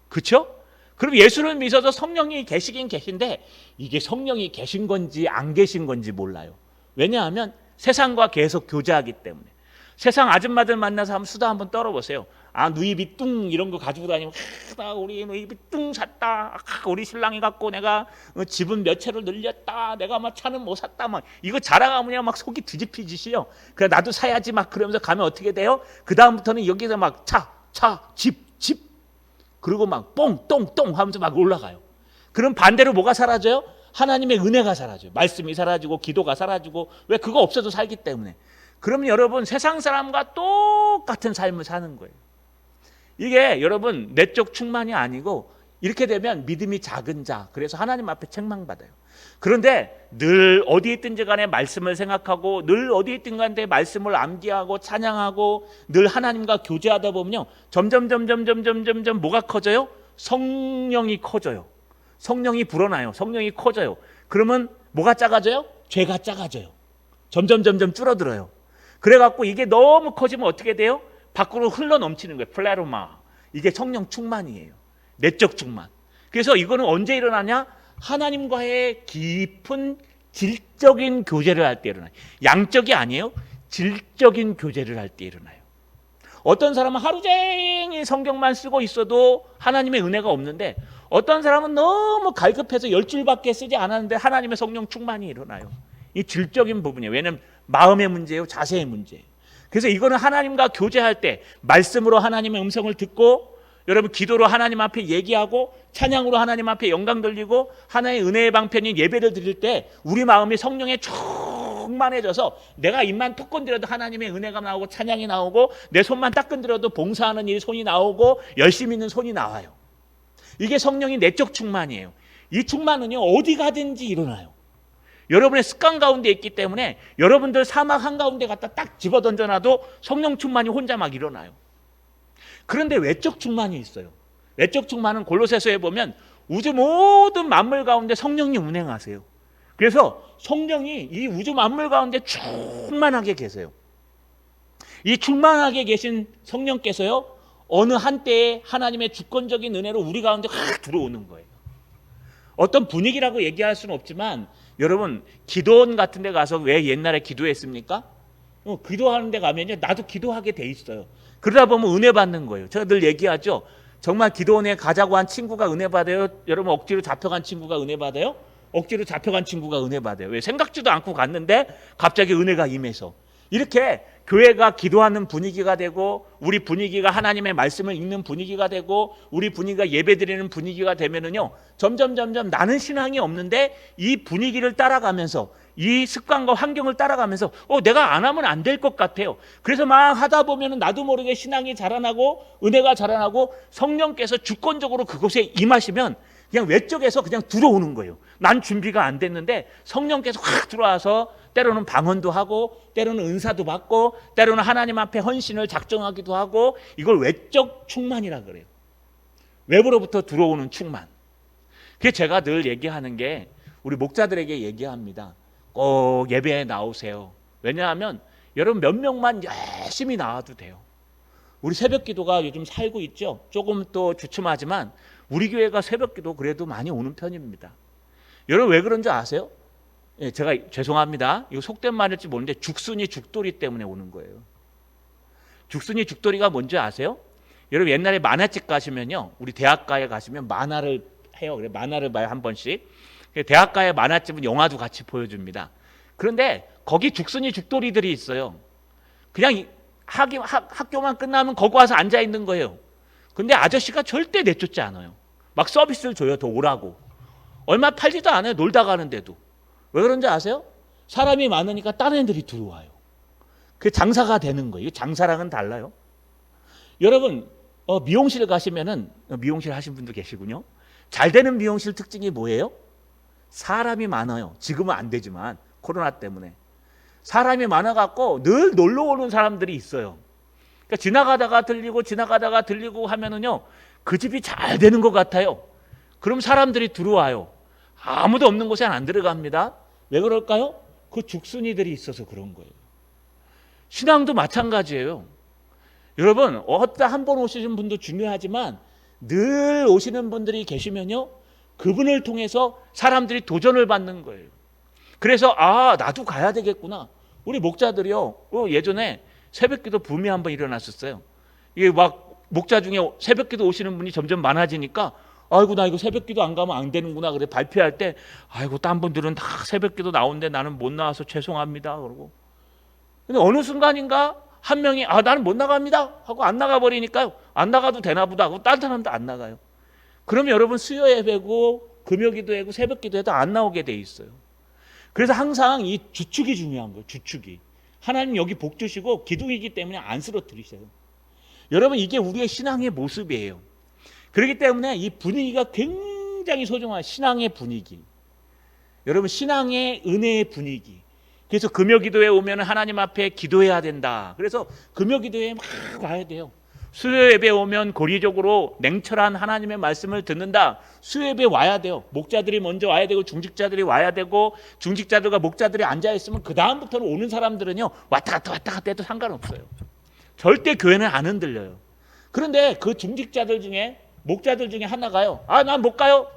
그렇죠? 그럼 예수를 믿어서 성령이 계시긴 계신데 이게 성령이 계신 건지 안 계신 건지 몰라요. 왜냐하면 세상과 계속 교제하기 때문에. 세상 아줌마들 만나서 한번 수다 한번 떨어보세요. 누이비 뚱 이런 거 가지고 다니면 나 우리 누이비 뚱 샀다. 우리 신랑이 갖고 내가 집은 몇 채를 늘렸다. 내가 막 차는 못 샀다. 막 이거 자랑하면 막 속이 뒤집히지시요. 그래 나도 사야지 막 그러면서 가면 어떻게 돼요? 그 다음부터는 여기서 막 집 그리고 막 똥 하면서 막 올라가요. 그럼 반대로 뭐가 사라져요? 하나님의 은혜가 사라져요. 말씀이 사라지고 기도가 사라지고. 왜? 그거 없어도 살기 때문에. 그러면 여러분 세상 사람과 똑같은 삶을 사는 거예요. 이게 여러분 내적 충만이 아니고 이렇게 되면 믿음이 작은 자, 그래서 하나님 앞에 책망받아요. 그런데 늘 어디 있든지 간에 말씀을 생각하고 늘 어디 있든 간에 말씀을 암기하고 찬양하고 늘 하나님과 교제하다 보면요 점점 뭐가 커져요? 성령이 커져요. 성령이 불어나요. 성령이 커져요. 그러면 뭐가 작아져요? 죄가 작아져요. 점점 줄어들어요. 그래갖고 이게 너무 커지면 어떻게 돼요? 밖으로 흘러 넘치는 거예요. 플레로마. 이게 성령 충만이에요. 내적 충만. 그래서 이거는 언제 일어나냐? 하나님과의 깊은 질적인 교제를 할 때 일어나요. 양적이 아니에요. 질적인 교제를 할 때 일어나요. 어떤 사람은 하루 종일 성경만 쓰고 있어도 하나님의 은혜가 없는데, 어떤 사람은 너무 갈급해서 10줄밖에 쓰지 않았는데 하나님의 성령 충만이 일어나요. 이 질적인 부분이에요. 왜냐하면 마음의 문제예요, 자세의 문제예요. 그래서 이거는 하나님과 교제할 때 말씀으로 하나님의 음성을 듣고, 여러분 기도로 하나님 앞에 얘기하고, 찬양으로 하나님 앞에 영광 돌리고, 하나의 은혜의 방편인 예배를 드릴 때 우리 마음이 성령에 충만해져서 내가 입만 툭 건드려도 하나님의 은혜가 나오고 찬양이 나오고, 내 손만 딱 건드려도 봉사하는 일 손이 나오고 열심히 있는 손이 나와요. 이게 성령이 내적 충만이에요. 이 충만은요 어디 가든지 일어나요. 여러분의 습관 가운데 있기 때문에 여러분들 사막 한가운데 갖다 딱 집어던져놔도 성령 충만이 혼자 막 일어나요. 그런데 외적 충만이 있어요. 외적 충만은 골로새서에 보면 우주 모든 만물 가운데 성령이 운행하세요. 그래서 성령이 이 우주 만물 가운데 충만하게 계세요. 이 충만하게 계신 성령께서요 어느 한때에 하나님의 주권적인 은혜로 우리 가운데 확 들어오는 거예요. 어떤 분위기라고 얘기할 수는 없지만, 여러분 기도원 같은 데 가서 왜 옛날에 기도했습니까? 기도하는 데 가면요 나도 기도하게 돼 있어요. 그러다 보면 은혜 받는 거예요. 제가 늘 얘기하죠. 정말 기도원에 가자고 한 친구가 은혜 받아요? 여러분 억지로 잡혀간 친구가 은혜 받아요? 억지로 잡혀간 친구가 은혜 받아요. 왜? 생각지도 않고 갔는데 갑자기 은혜가 임해서. 이렇게 교회가 기도하는 분위기가 되고, 우리 분위기가 하나님의 말씀을 읽는 분위기가 되고, 우리 분위기가 예배드리는 분위기가 되면은요 점점 나는 신앙이 없는데 이 분위기를 따라가면서, 이 습관과 환경을 따라가면서 내가 안 하면 안 될 것 같아요. 그래서 막 하다 보면은 나도 모르게 신앙이 자라나고 은혜가 자라나고, 성령께서 주권적으로 그곳에 임하시면 그냥 외적에서 그냥 들어오는 거예요. 난 준비가 안 됐는데 성령께서 확 들어와서 때로는 방언도 하고, 때로는 은사도 받고, 때로는 하나님 앞에 헌신을 작정하기도 하고, 이걸 외적 충만이라 그래요. 외부로부터 들어오는 충만. 그게 제가 늘 얘기하는 게, 우리 목자들에게 얘기합니다. 꼭 예배에 나오세요. 왜냐하면 여러분 몇 명만 열심히 나와도 돼요. 우리 새벽기도가 요즘 살고 있죠. 조금 또 주춤하지만 우리 교회가 새벽기도 그래도 많이 오는 편입니다. 여러분 왜 그런지 아세요? 예, 제가 죄송합니다. 이거 속된 말일지 모르는데 죽순이 죽돌이 때문에 오는 거예요. 죽순이 죽돌이가 뭔지 아세요? 여러분 옛날에 만화집 가시면요, 우리 대학가에 가시면 만화를 해요. 그래 만화를 봐요 한 번씩. 대학가의 만화집은 영화도 같이 보여줍니다. 그런데 거기 죽순이 죽돌이들이 있어요. 그냥 학교만 끝나면 거기 와서 앉아 있는 거예요. 근데 아저씨가 절대 내쫓지 않아요. 막 서비스를 줘요. 더 오라고. 얼마 팔지도 않아요. 놀다 가는데도. 왜 그런지 아세요? 사람이 많으니까 다른 애들이 들어와요. 그게 장사가 되는 거예요. 장사랑은 달라요. 여러분 미용실 가시면은, 미용실 하신 분도 계시군요. 잘 되는 미용실 특징이 뭐예요? 사람이 많아요. 지금은 안 되지만 코로나 때문에 사람이 많아갖고 늘 놀러 오는 사람들이 있어요. 그러니까 지나가다가 들리고 하면은요 그 집이 잘 되는 것 같아요. 그럼 사람들이 들어와요. 아무도 없는 곳에 안 들어갑니다. 왜 그럴까요? 그 죽순이들이 있어서 그런 거예요. 신앙도 마찬가지예요. 여러분 어디다 한 번 오시는 분도 중요하지만 늘 오시는 분들이 계시면요 그분을 통해서 사람들이 도전을 받는 거예요. 그래서 나도 가야 되겠구나. 우리 목자들이요 예전에 새벽기도 붐이 한번 일어났었어요. 이게 막 목자 중에 새벽기도 오시는 분이 점점 많아지니까, 아이고 나 이거 새벽기도 안 가면 안 되는구나. 그래 발표할 때 아이고 딴 분들은 다 새벽기도 나오는데 나는 못 나와서 죄송합니다 그러고. 근데 어느 순간인가 한 명이 나는 못 나갑니다 하고 안 나가 버리니까요. 안 나가도 되나 보다 하고 다른 사람도 안 나가요. 그러면 여러분 수요 예배고 금요기도회고 새벽기도회도 안 나오게 돼 있어요. 그래서 항상 이 주축이 중요한 거예요. 주축이. 하나님 여기 복 주시고 기둥이기 때문에 안 쓰러뜨리셔요. 여러분 이게 우리의 신앙의 모습이에요. 그렇기 때문에 이 분위기가 굉장히 소중한 신앙의 분위기. 여러분 신앙의 은혜의 분위기. 그래서 금요기도회 오면 하나님 앞에 기도해야 된다. 그래서 금요기도회에 막 와야 돼요. 수요예배 오면 고리적으로 냉철한 하나님의 말씀을 듣는다. 수요예배 와야 돼요. 목자들이 먼저 와야 되고 중직자들이 와야 되고, 중직자들과 목자들이 앉아있으면 그 다음부터는 오는 사람들은요 왔다 갔다 해도 상관없어요. 절대 교회는 안 흔들려요. 그런데 그 중직자들 중에, 목자들 중에 하나가요, 난 못 가요.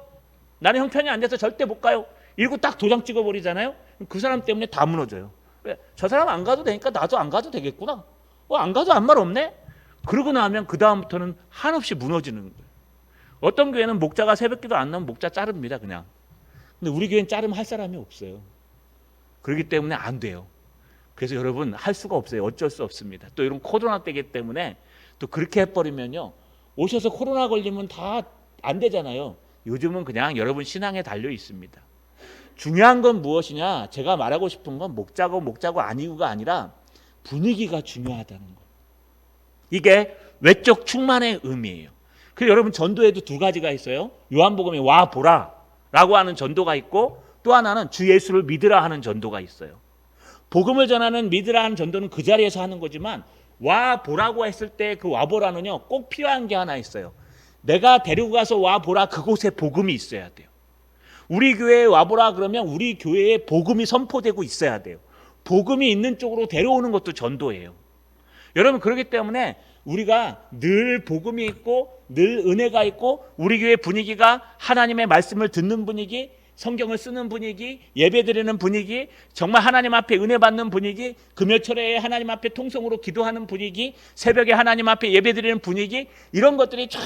나는 형편이 안 돼서 절대 못 가요. 이러고 딱 도장 찍어버리잖아요. 그 사람 때문에 다 무너져요. 왜? 저 사람 안 가도 되니까 나도 안 가도 되겠구나. 안 가도 아무 말 없네. 그러고 나면 그 다음부터는 한없이 무너지는 거예요. 어떤 교회는 목자가 새벽기도 안 나면 목자 자릅니다, 그냥. 근데 우리 교회는 자르면 할 사람이 없어요. 그렇기 때문에 안 돼요. 그래서 여러분 할 수가 없어요. 어쩔 수 없습니다. 또 이런 코로나 때기 때문에 또 그렇게 해버리면요, 오셔서 코로나 걸리면 다 안 되잖아요. 요즘은 그냥 여러분 신앙에 달려 있습니다. 중요한 건 무엇이냐? 제가 말하고 싶은 건 목자고 아니고가 아니라 분위기가 중요하다는 거. 이게 외적 충만의 의미예요. 그래서 여러분 전도에도 두 가지가 있어요. 요한복음에 와 보라라고 하는 전도가 있고, 또 하나는 주 예수를 믿으라 하는 전도가 있어요. 복음을 전하는 믿으라 하는 전도는 그 자리에서 하는 거지만, 와 보라고 했을 때 그 와 보라는요, 꼭 필요한 게 하나 있어요. 내가 데리고 가서 와 보라, 그곳에 복음이 있어야 돼요. 우리 교회에 와 보라 그러면 우리 교회에 복음이 선포되고 있어야 돼요. 복음이 있는 쪽으로 데려오는 것도 전도예요. 여러분, 그렇기 때문에 우리가 늘 복음이 있고 늘 은혜가 있고, 우리 교회 분위기가 하나님의 말씀을 듣는 분위기, 성경을 쓰는 분위기, 예배드리는 분위기, 정말 하나님 앞에 은혜 받는 분위기, 금요철에 하나님 앞에 통성으로 기도하는 분위기, 새벽에 하나님 앞에 예배드리는 분위기, 이런 것들이 쫙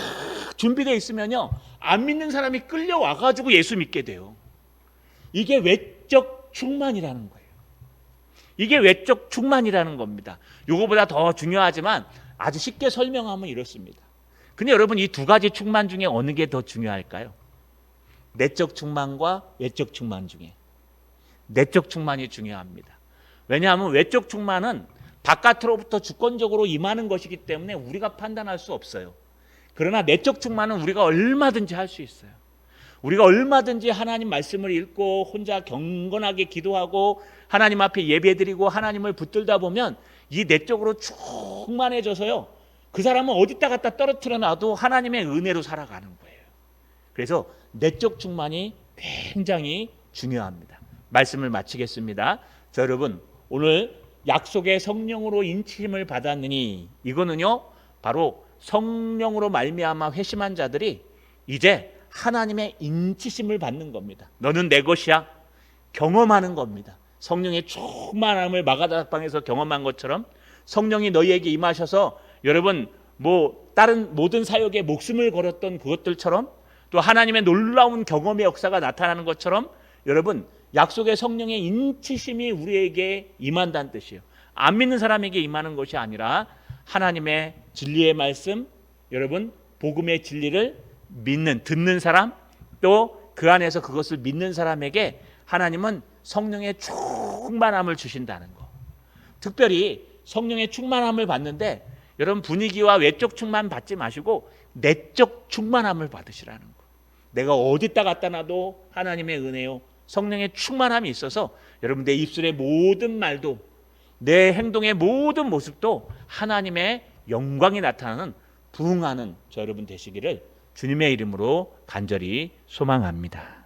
준비되어 있으면요, 안 믿는 사람이 끌려와가지고 예수 믿게 돼요. 이게 외적 충만이라는 거예요. 이게 외적 충만이라는 겁니다. 이거보다 더 중요하지만 아주 쉽게 설명하면 이렇습니다. 근데 여러분, 이 두 가지 충만 중에 어느 게 더 중요할까요? 내적 충만과 외적 충만 중에 내적 충만이 중요합니다. 왜냐하면 외적 충만은 바깥으로부터 주권적으로 임하는 것이기 때문에 우리가 판단할 수 없어요. 그러나 내적 충만은 우리가 얼마든지 할 수 있어요. 우리가 얼마든지 하나님 말씀을 읽고 혼자 경건하게 기도하고 하나님 앞에 예배드리고 하나님을 붙들다 보면 이 내적으로 충만해져서요, 그 사람은 어디다 갖다 떨어뜨려 놔도 하나님의 은혜로 살아가는 거예요. 그래서 내적 충만이 굉장히 중요합니다. 말씀을 마치겠습니다. 자, 여러분, 오늘 약속의 성령으로 인치심을 받았느니, 이거는요 바로 성령으로 말미암아 회심한 자들이 이제 하나님의 인치심을 받는 겁니다. 너는 내 것이야, 경험하는 겁니다. 성령의 충만함을 마가다락방에서 경험한 것처럼 성령이 너희에게 임하셔서 여러분 다른 모든 사역에 목숨을 걸었던 그것들처럼, 또 하나님의 놀라운 경험의 역사가 나타나는 것처럼, 여러분 약속의 성령의 인치심이 우리에게 임한다는 뜻이에요. 안 믿는 사람에게 임하는 것이 아니라 하나님의 진리의 말씀, 여러분 복음의 진리를 듣는 사람, 또 그 안에서 그것을 믿는 사람에게 하나님은 성령의 충만함을 주신다는 거. 특별히 성령의 충만함을 받는데 여러분 분위기와 외적 충만 받지 마시고 내적 충만함을 받으시라는 거. 내가 어디다 갖다 놔도 하나님의 은혜요, 성령의 충만함이 있어서 여러분 내 입술의 모든 말도, 내 행동의 모든 모습도 하나님의 영광이 나타나는 부흥하는 저 여러분 되시기를 주님의 이름으로 간절히 소망합니다.